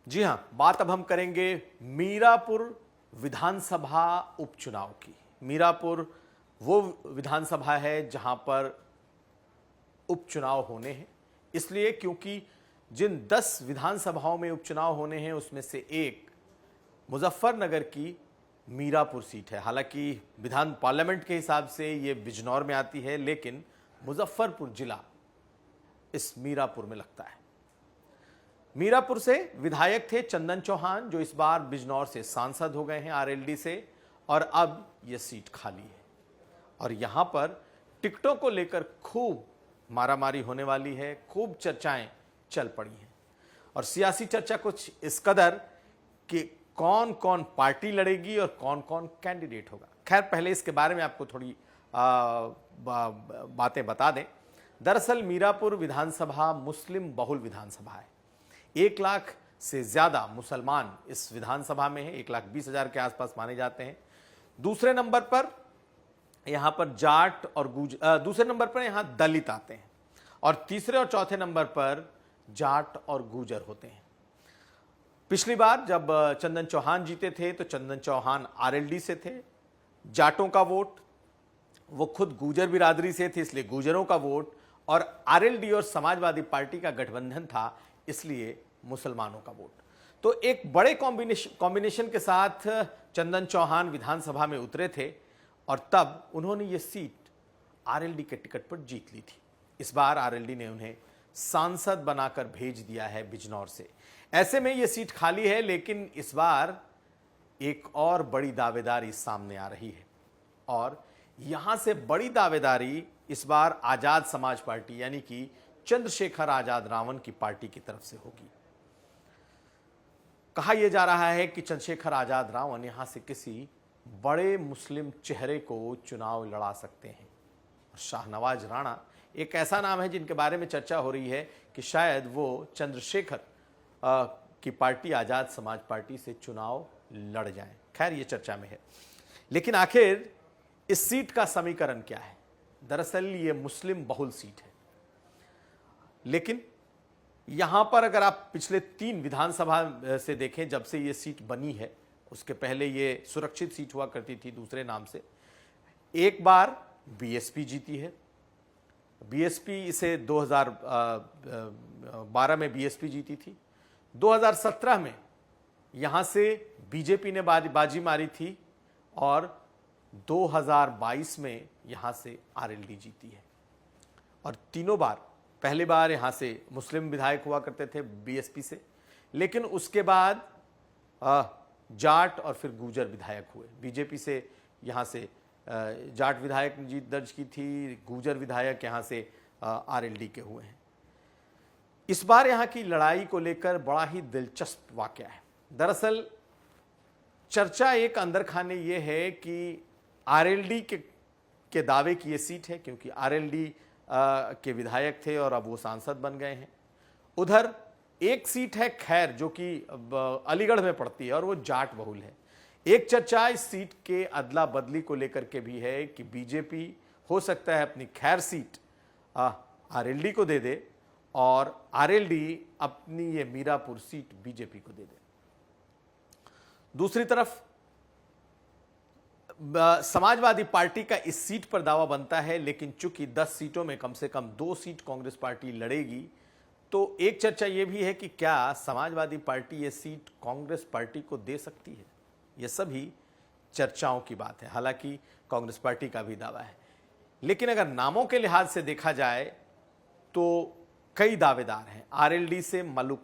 जी हां, बात अब हम करेंगे मीरापुर विधानसभा उपचुनाव की। मीरापुर वो विधानसभा है जहां पर उपचुनाव होने हैं, इसलिए क्योंकि जिन 10 विधानसभाओं में उपचुनाव होने हैं उसमें से एक मुजफ्फरनगर की मीरापुर सीट है। हालांकि विधान पार्लियामेंट के हिसाब से ये बिजनौर में आती है, लेकिन मुजफ्फरपुर जिला इस मीरापुर में लगता है। मीरापुर से विधायक थे चंदन चौहान, जो इस बार बिजनौर से सांसद हो गए हैं आरएलडी से, और अब यह सीट खाली है और यहां पर टिकटों को लेकर खूब मारामारी होने वाली है, खूब चर्चाएं चल पड़ी हैं। और सियासी चर्चा कुछ इस कदर कि कौन कौन पार्टी लड़ेगी और कौन कौन कैंडिडेट होगा। खैर, पहले इसके बारे में आपको थोड़ी बातें बता दें। दरअसल मीरापुर विधानसभा मुस्लिम बहुल विधानसभा है। 1 लाख से ज्यादा मुसलमान इस विधानसभा में है, 1,20,000 के आसपास माने जाते हैं। दूसरे नंबर पर यहां पर जाट और दूसरे नंबर पर यहां दलित आते हैं, और तीसरे और चौथे नंबर पर जाट और गुजर होते हैं। पिछली बार जब चंदन चौहान जीते थे तो चंदन चौहान आरएलडी से थे। जाटों का वोट, वो खुद गुजर बिरादरी से थे, इसलिए गुजरों का वोट, और आरएलडी और समाजवादी पार्टी का गठबंधन था, इसलिए मुसलमानों का वोट। तो एक बड़े कॉम्बिनेशन के साथ चंदन चौहान विधानसभा में उतरे थे और तब उन्होंने ये सीट आरएलडी के टिकट पर जीत ली थी। इस बार आरएलडी ने उन्हें सांसद बनाकर भेज दिया है बिजनौर से। ऐसे में यह सीट खाली है, लेकिन इस बार एक और बड़ी दावेदारी सामने आ रही है, और यहां से बड़ी दावेदारी इस बार आजाद समाज पार्टी यानी कि चंद्रशेखर आजाद रावण की पार्टी की तरफ से होगी। कहा यह जा रहा है कि चंद्रशेखर आजाद रावण यहां से किसी बड़े मुस्लिम चेहरे को चुनाव लड़ा सकते हैं। शाहनवाज राणा एक ऐसा नाम है जिनके बारे में चर्चा हो रही है कि शायद वो चंद्रशेखर की पार्टी आजाद समाज पार्टी से चुनाव लड़ जाएं। खैर, ये चर्चा में है, लेकिन आखिर इस सीट का समीकरण क्या है? दरअसल ये मुस्लिम बहुल सीट है, लेकिन यहां पर अगर आप पिछले 3 विधानसभा से देखें, जब से ये सीट बनी है, उसके पहले ये सुरक्षित सीट हुआ करती थी दूसरे नाम से। एक बार बीएसपी जीती है, बीएसपी इसे 2012 में बीएसपी जीती थी। 2017 में यहां से बीजेपी ने बाजी मारी थी, और 2022 में यहां से आरएलडी जीती है। और तीनों बार, पहली बार यहां से मुस्लिम विधायक हुआ करते थे बीएसपी से, लेकिन उसके बाद जाट और फिर गुजर विधायक हुए। बीजेपी से यहां से जाट विधायक ने जीत दर्ज की थी, गुजर विधायक यहां से आरएलडी के हुए हैं। इस बार यहां की लड़ाई को लेकर बड़ा ही दिलचस्प वाकया है। दरअसल चर्चा एक अंदर खाने ये है कि आरएलडी के दावे की ये सीट है, क्योंकि आरएलडी के विधायक थे और अब वो सांसद बन गए हैं। उधर एक सीट है खैर, जो कि अलीगढ़ में पड़ती है और वो जाट बहुल है। एक चर्चा इस सीट के अदला बदली को लेकर के भी है कि बीजेपी हो सकता है अपनी खैर सीट आरएलडी को दे दे, और आरएलडी अपनी ये मीरापुर सीट बीजेपी को दे दे। दूसरी तरफ समाजवादी पार्टी का इस सीट पर दावा बनता है, लेकिन चूंकि 10 सीटों में कम से कम 2 सीट कांग्रेस पार्टी लड़ेगी, तो एक चर्चा यह भी है कि क्या समाजवादी पार्टी ये सीट कांग्रेस पार्टी को दे सकती है। ये सभी चर्चाओं की बात है, हालांकि कांग्रेस पार्टी का भी दावा है। लेकिन अगर नामों के लिहाज से देखा जाए तो कई दावेदार हैं। आरएलडी से मलुक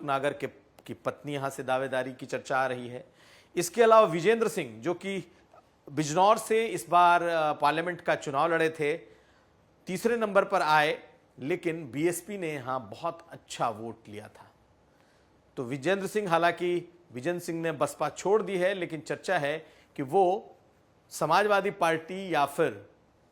नागर की पत्नी यहां से दावेदारी की चर्चा आ रही है। इसके अलावा विजेंद्र सिंह, जो कि बिजनौर से इस बार पार्लियामेंट का चुनाव लड़े थे, तीसरे नंबर पर आए, लेकिन बीएसपी ने यहां बहुत अच्छा वोट लिया था। तो विजेंद्र सिंह ने बसपा छोड़ दी है, लेकिन चर्चा है कि वो समाजवादी पार्टी या फिर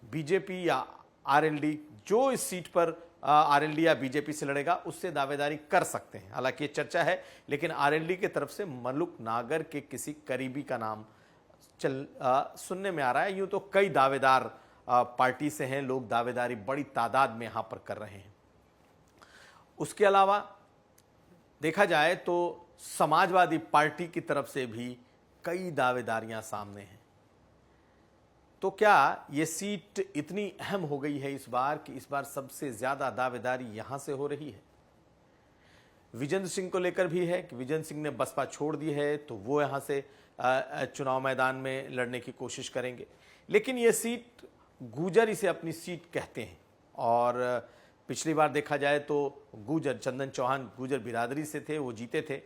बीजेपी या आरएलडी, जो इस सीट पर आरएलडी या बीजेपी से लड़ेगा, उससे दावेदारी कर सकते हैं। हालांकि ये चर्चा है, लेकिन आरएलडी की तरफ से मलुक नागर के किसी करीबी का नाम सुनने में आ रहा है। यूं तो कई दावेदार पार्टी से हैं, लोग दावेदारी बड़ी तादाद में यहां पर कर रहे हैं। उसके अलावा देखा जाए तो समाजवादी पार्टी की तरफ से भी कई दावेदारियां सामने हैं। तो क्या ये सीट इतनी अहम हो गई है इस बार कि इस बार सबसे ज्यादा दावेदारी यहां से हो रही है? विजेंद्र सिंह को लेकर भी है कि विजेंद्र सिंह ने बसपा छोड़ दी है तो वो यहां से चुनाव मैदान में लड़ने की कोशिश करेंगे। लेकिन ये सीट, गुजर इसे अपनी सीट कहते हैं और पिछली बार देखा जाए तो गुजर, चंदन चौहान गुजर बिरादरी से थे, वो जीते थे।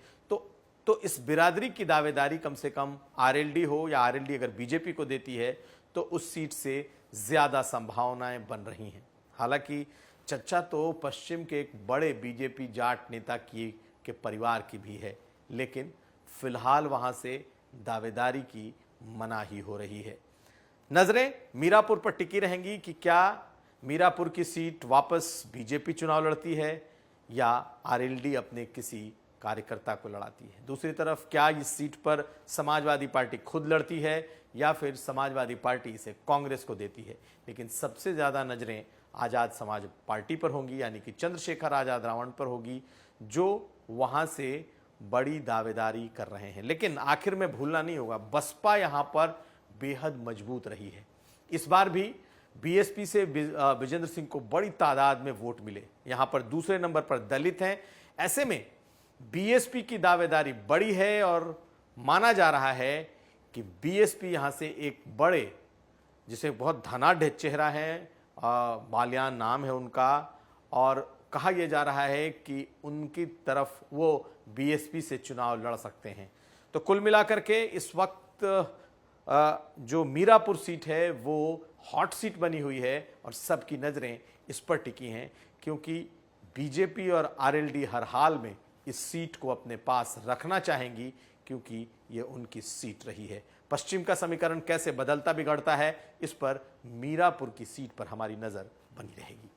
तो इस बिरादरी की दावेदारी कम से कम आरएलडी हो या आरएलडी अगर बीजेपी को देती है तो उस सीट से ज्यादा संभावनाएं बन रही हैं। हालांकि चर्चा तो पश्चिम के एक बड़े बीजेपी जाट नेता के परिवार की भी है, लेकिन फिलहाल वहां से दावेदारी की मनाही हो रही है। नजरें मीरापुर पर टिकी रहेंगी कि क्या मीरापुर की सीट वापस बीजेपी चुनाव लड़ती है या आरएलडी अपने किसी कार्यकर्ता को लड़ाती है। दूसरी तरफ क्या इस सीट पर समाजवादी पार्टी खुद लड़ती है या फिर समाजवादी पार्टी इसे कांग्रेस को देती है। लेकिन सबसे ज्यादा नजरें आजाद समाज पार्टी पर होंगी, यानी कि चंद्रशेखर आजाद रावण पर होगी, जो वहां से बड़ी दावेदारी कर रहे हैं। लेकिन आखिर में भूलना नहीं होगा, बसपा यहां पर बेहद मजबूत रही है। इस बार भी बीएसपी से विजेंद्र सिंह को बड़ी तादाद में वोट मिले। यहां पर दूसरे नंबर पर दलित हैं। ऐसे में बीएसपी की दावेदारी बड़ी है और माना जा रहा है कि बीएसपी यहां से एक बड़े, जिसे बहुत धनाढ़ चेहरा है, बालियान नाम है उनका, और कहा यह जा रहा है कि उनकी तरफ वो बीएसपी से चुनाव लड़ सकते हैं। तो कुल मिलाकर के इस वक्त जो मीरापुर सीट है वो हॉट सीट बनी हुई है और सबकी नजरें इस पर टिकी हैं, क्योंकि बीजेपी और आरएलडी हर हाल में इस सीट को अपने पास रखना चाहेंगी, क्योंकि ये उनकी सीट रही है। पश्चिम का समीकरण कैसे बदलता बिगड़ता है, इस पर मीरापुर की सीट पर हमारी नजर बनी रहेगी।